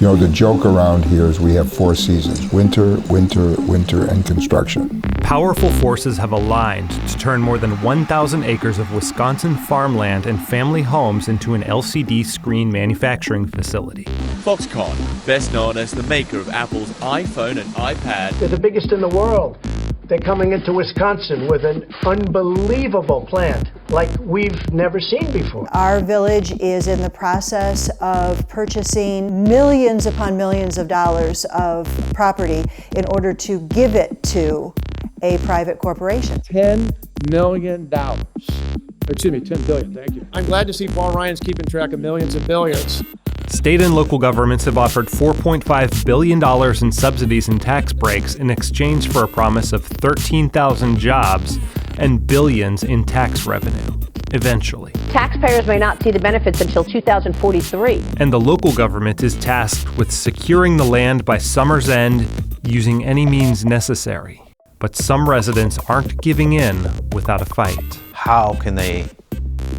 You know, the joke around here is we have 4 seasons: winter, winter, winter, and construction. Powerful forces have aligned to turn more than 1,000 acres of Wisconsin farmland and family homes into an LCD screen manufacturing facility. Foxconn, best known as the maker of Apple's iPhone and iPad. They're the biggest in the world. They're coming into Wisconsin with an unbelievable plant like we've never seen before. Our village is in the process of purchasing millions upon millions of dollars of property in order to give it to a private corporation. $10 million. Excuse me, $10 billion, thank you. I'm glad to see Paul Ryan's keeping track of millions and billions. State and local governments have offered $4.5 billion in subsidies and tax breaks in exchange for a promise of 13,000 jobs and billions in tax revenue, eventually. Taxpayers may not see the benefits until 2043. And the local government is tasked with securing the land by summer's end using any means necessary. But some residents aren't giving in without a fight. How can they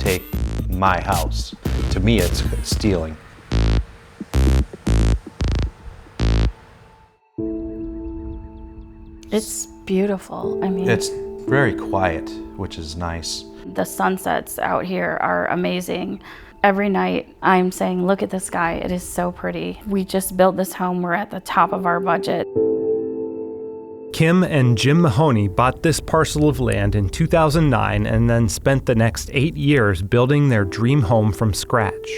take my house? To me, it's stealing. It's beautiful. I mean, it's very quiet, which is nice. The sunsets out here are amazing. Every night I'm saying, look at the sky, it is so pretty. We just built this home, we're at the top of our budget. Kim and Jim Mahoney bought this parcel of land in 2009 and then spent the next 8 years building their dream home from scratch.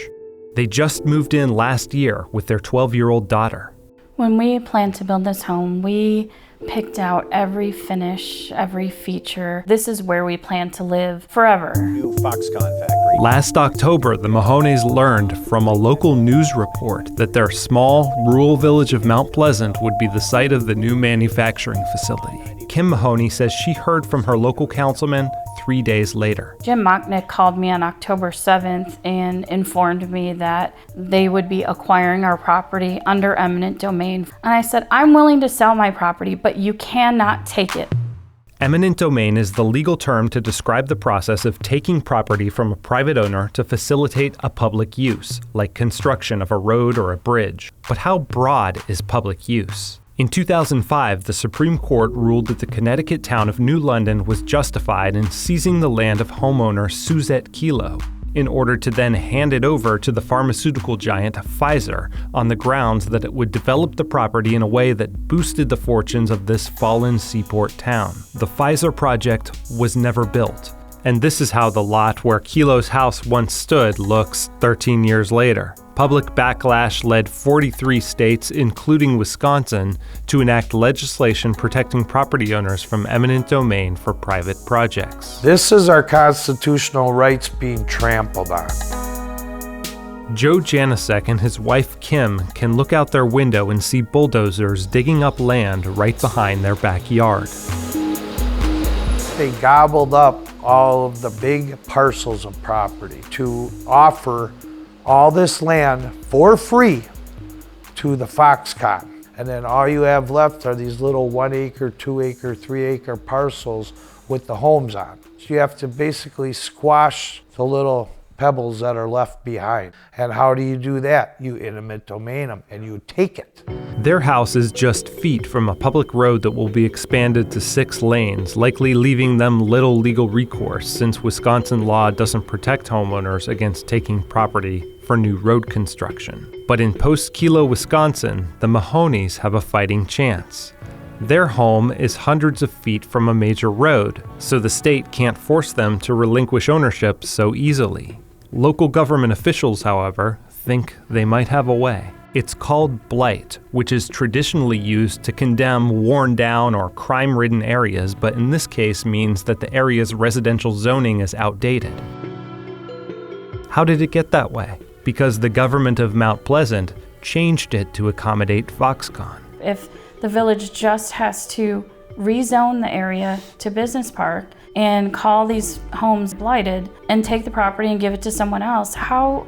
They just moved in last year with their 12-year-old daughter. When we planned to build this home, we picked out every finish, every feature. This is where we plan to live forever. New Foxconn factory. Last October, the Mahoneys learned from a local news report that their small, rural village of Mount Pleasant would be the site of the new manufacturing facility. Kim Mahoney says she heard from her local councilman 3 days later. Jim Mocknick called me on October 7th and informed me that they would be acquiring our property under eminent domain. And I said, I'm willing to sell my property, but you cannot take it. Eminent domain is the legal term to describe the process of taking property from a private owner to facilitate a public use, like construction of a road or a bridge. But how broad is public use? In 2005, the Supreme Court ruled that the Connecticut town of New London was justified in seizing the land of homeowner Suzette Kilo in order to then hand it over to the pharmaceutical giant Pfizer on the grounds that it would develop the property in a way that boosted the fortunes of this fallen seaport town. The Pfizer project was never built, and this is how the lot where Kilo's house once stood looks 13 years later. Public backlash led 43 states, including Wisconsin, to enact legislation protecting property owners from eminent domain for private projects. This is our constitutional rights being trampled on. Joe Janicek and his wife Kim can look out their window and see bulldozers digging up land right behind their backyard. They gobbled up all of the big parcels of property to offer all this land for free to the Foxconn. And then all you have left are these little 1 acre, 2 acre, 3 acre parcels with the homes on. So you have to basically squash the little pebbles that are left behind. And how do you do that? You eminent domain them and you take it. Their house is just feet from a public road that will be expanded to 6 lanes, likely leaving them little legal recourse since Wisconsin law doesn't protect homeowners against taking property for new road construction. But in post-Kilo, Wisconsin, the Mahoneys have a fighting chance. Their home is hundreds of feet from a major road, so the state can't force them to relinquish ownership so easily. Local government officials, however, think they might have a way. It's called blight, which is traditionally used to condemn worn down or crime-ridden areas, but in this case means that the area's residential zoning is outdated. How did it get that way? Because the government of Mount Pleasant changed it to accommodate Foxconn. If the village just has to rezone the area to business park and call these homes blighted and take the property and give it to someone else, how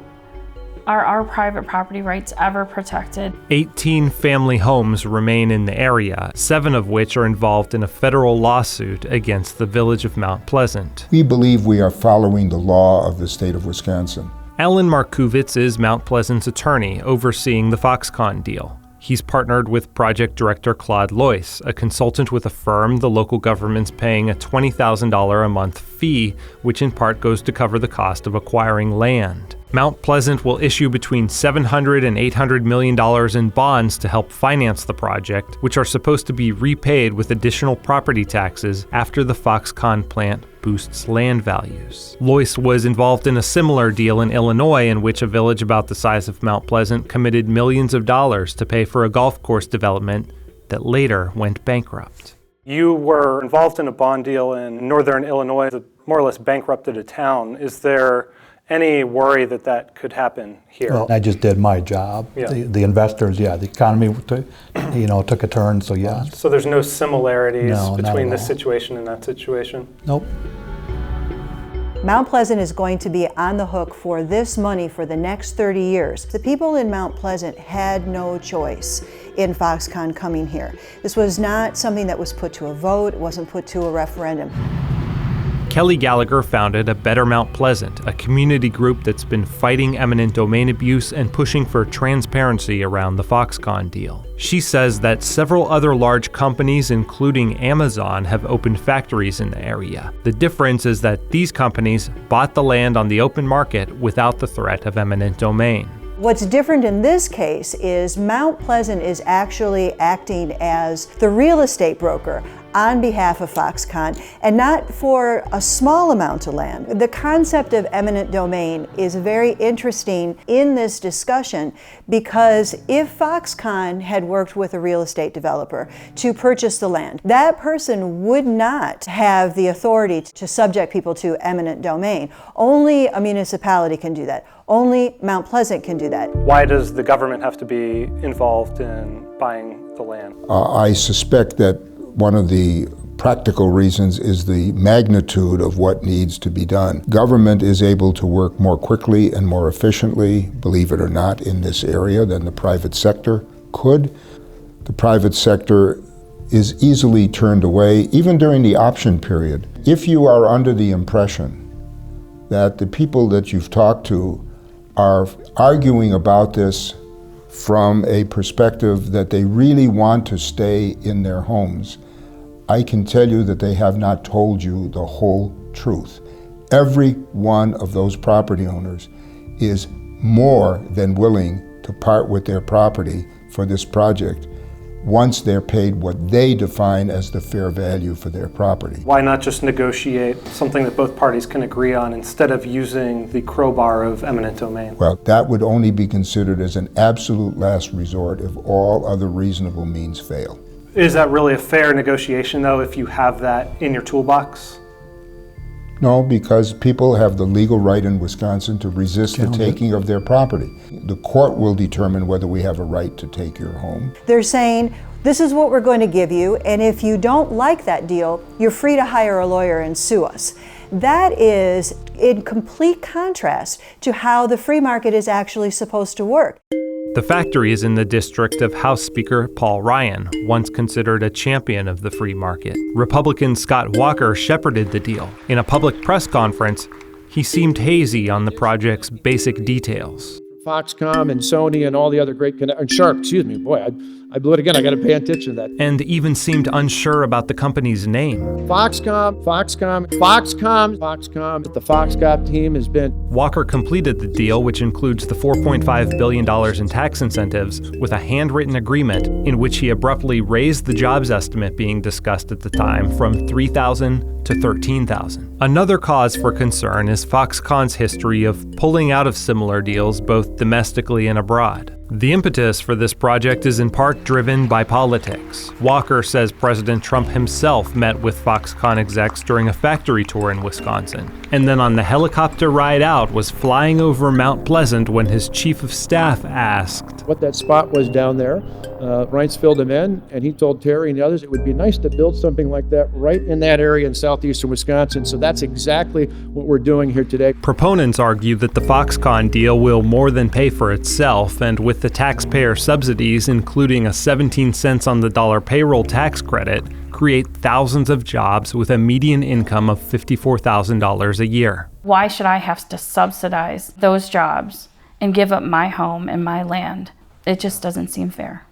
are our private property rights ever protected? 18 family homes remain in the area, 7 of which are involved in a federal lawsuit against the village of Mount Pleasant. We believe we are following the law of the state of Wisconsin. Alan Markowitz is Mount Pleasant's attorney overseeing the Foxconn deal. He's partnered with project director Claude Loyce, a consultant with a firm the local government's paying a $20,000 a month fee, which in part goes to cover the cost of acquiring land. Mount Pleasant will issue between $700 and $800 million in bonds to help finance the project, which are supposed to be repaid with additional property taxes after the Foxconn plant boosts land values. Loyce was involved in a similar deal in Illinois in which a village about the size of Mount Pleasant committed millions of dollars to pay for a golf course development that later went bankrupt. You were involved in a bond deal in northern Illinois that more or less bankrupted a town. Is there any worry that that could happen here? Well, I just did my job. Yeah. The investors, the economy, took a turn. So yeah. So there's no similarities No, not between at this all. situation and that situation? Nope. Mount Pleasant is going to be on the hook for this money for the next 30 years. The people in Mount Pleasant had no choice in Foxconn coming here. This was not something that was put to a vote, it wasn't put to a referendum. Kelly Gallagher founded A Better Mount Pleasant, a community group that's been fighting eminent domain abuse and pushing for transparency around the Foxconn deal. She says that several other large companies, including Amazon, have opened factories in the area. The difference is that these companies bought the land on the open market without the threat of eminent domain. What's different in this case is Mount Pleasant is actually acting as the real estate broker on behalf of Foxconn, and not for a small amount of land. The concept of eminent domain is very interesting in this discussion because if Foxconn had worked with a real estate developer to purchase the land, that person would not have the authority to subject people to eminent domain. Only a municipality can do that. Only Mount Pleasant can do that. Why does the government have to be involved in buying the land? I suspect that one of the practical reasons is the magnitude of what needs to be done. Government is able to work more quickly and more efficiently, believe it or not, in this area than the private sector could. The private sector is easily turned away, even during the option period. If you are under the impression that the people that you've talked to are arguing about this from a perspective that they really want to stay in their homes, I can tell you that they have not told you the whole truth. Every one of those property owners is more than willing to part with their property for this project once they're paid what they define as the fair value for their property. Why not just negotiate something that both parties can agree on instead of using the crowbar of eminent domain? Well, that would only be considered as an absolute last resort if all other reasonable means fail. Is that really a fair negotiation, though, if you have that in your toolbox? No, because people have the legal right in Wisconsin to resist the taking of their property. The court will determine whether we have a right to take your home. They're saying, this is what we're going to give you, and if you don't like that deal, you're free to hire a lawyer and sue us. That is in complete contrast to how the free market is actually supposed to work. The factory is in the district of House Speaker Paul Ryan, once considered a champion of the free market. Republican Scott Walker shepherded the deal. In a public press conference, he seemed hazy on the project's basic details. Foxconn and Sony and all the other great and Sharp, excuse me, boy, I blew it again. I got to pay attention to that. And even seemed unsure about the company's name. Foxconn. The Foxconn team has been. Walker completed the deal, which includes the $4.5 billion in tax incentives, with a handwritten agreement in which he abruptly raised the jobs estimate being discussed at the time from 3,000 to 13,000. Another cause for concern is Foxconn's history of pulling out of similar deals both domestically and abroad. The impetus for this project is in part driven by politics. Walker says President Trump himself met with Foxconn execs during a factory tour in Wisconsin, and then on the helicopter ride out was flying over Mount Pleasant when his chief of staff asked what that spot was down there. Reince filled him in, and he told Terry and the others it would be nice to build something like that right in that area in southeastern Wisconsin. So that's exactly what we're doing here today. Proponents argue that the Foxconn deal will more than pay for itself, and with the taxpayer subsidies, including a 17 cents on the dollar payroll tax credit, create thousands of jobs with a median income of $54,000 a year. Why should I have to subsidize those jobs and give up my home and my land? It just doesn't seem fair.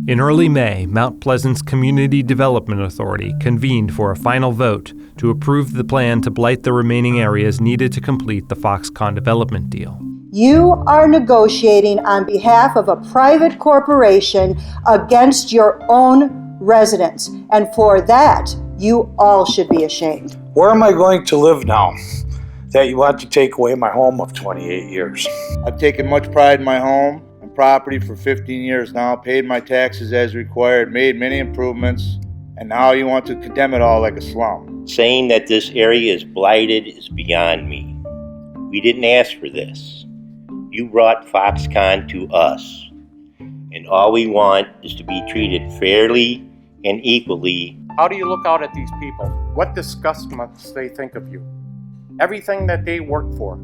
In early May, Mount Pleasant's Community Development Authority convened for a final vote to approve the plan to blight the remaining areas needed to complete the Foxconn development deal. You are negotiating on behalf of a private corporation against your own residents, and for that, you all should be ashamed. Where am I going to live now that you want to take away my home of 28 years? I've taken much pride in my home and property for 15 years now, paid my taxes as required, made many improvements, and now you want to condemn it all like a slum. Saying that this area is blighted is beyond me. We didn't ask for this. You brought Foxconn to us, and all we want is to be treated fairly and equally. How do you look out at these people? What disgust must they think of you? Everything that they worked for,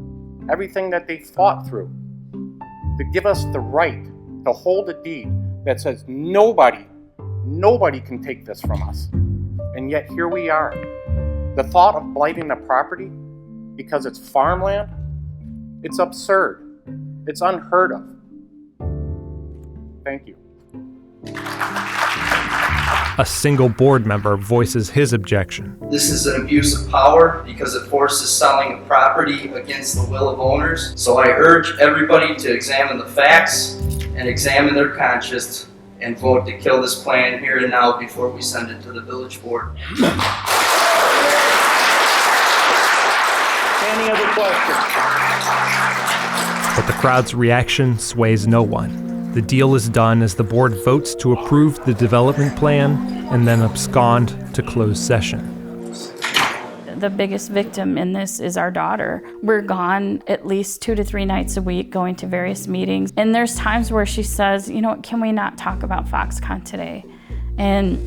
everything that they fought through, to give us the right to hold a deed that says nobody can take this from us. And yet here we are. The thought of blighting the property because it's farmland, it's absurd. It's unheard of. Thank you. A single board member voices his objection. This is an abuse of power because it forces selling of property against the will of owners. So I urge everybody to examine the facts and examine their conscience and vote to kill this plan here and now before we send it to the village board. Any other questions? But the crowd's reaction sways no one. The deal is done as the board votes to approve the development plan and then abscond to closed session. The biggest victim in this is our daughter. We're gone at least 2 to 3 nights a week, going to various meetings. And there's times where she says, you know what, can we not talk about Foxconn today? And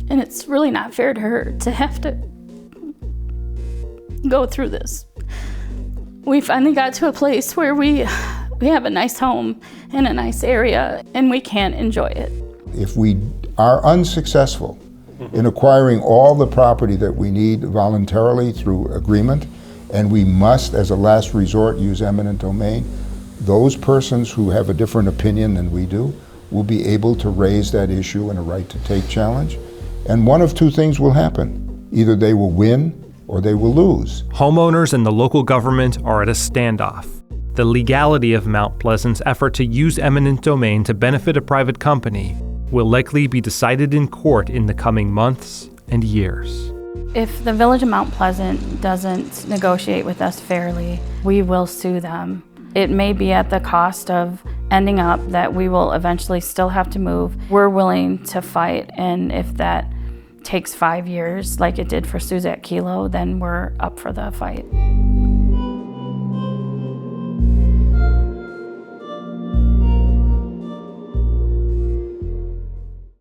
it's really not fair to her to have to go through this. We finally got to a place where we have a nice home in a nice area and we can enjoy it. If we are unsuccessful in acquiring all the property that we need voluntarily through agreement, and we must, as a last resort, use eminent domain, those persons who have a different opinion than we do will be able to raise that issue and a right to take challenge. And one of two things will happen. Either they will win or they will lose. Homeowners and the local government are at a standoff. The legality of Mount Pleasant's effort to use eminent domain to benefit a private company will likely be decided in court in the coming months and years. If the Village of Mount Pleasant doesn't negotiate with us fairly, we will sue them. It may be at the cost of ending up that we will eventually still have to move. We're willing to fight, and if that takes 5 years like it did for Suzette Kilo, then we're up for the fight.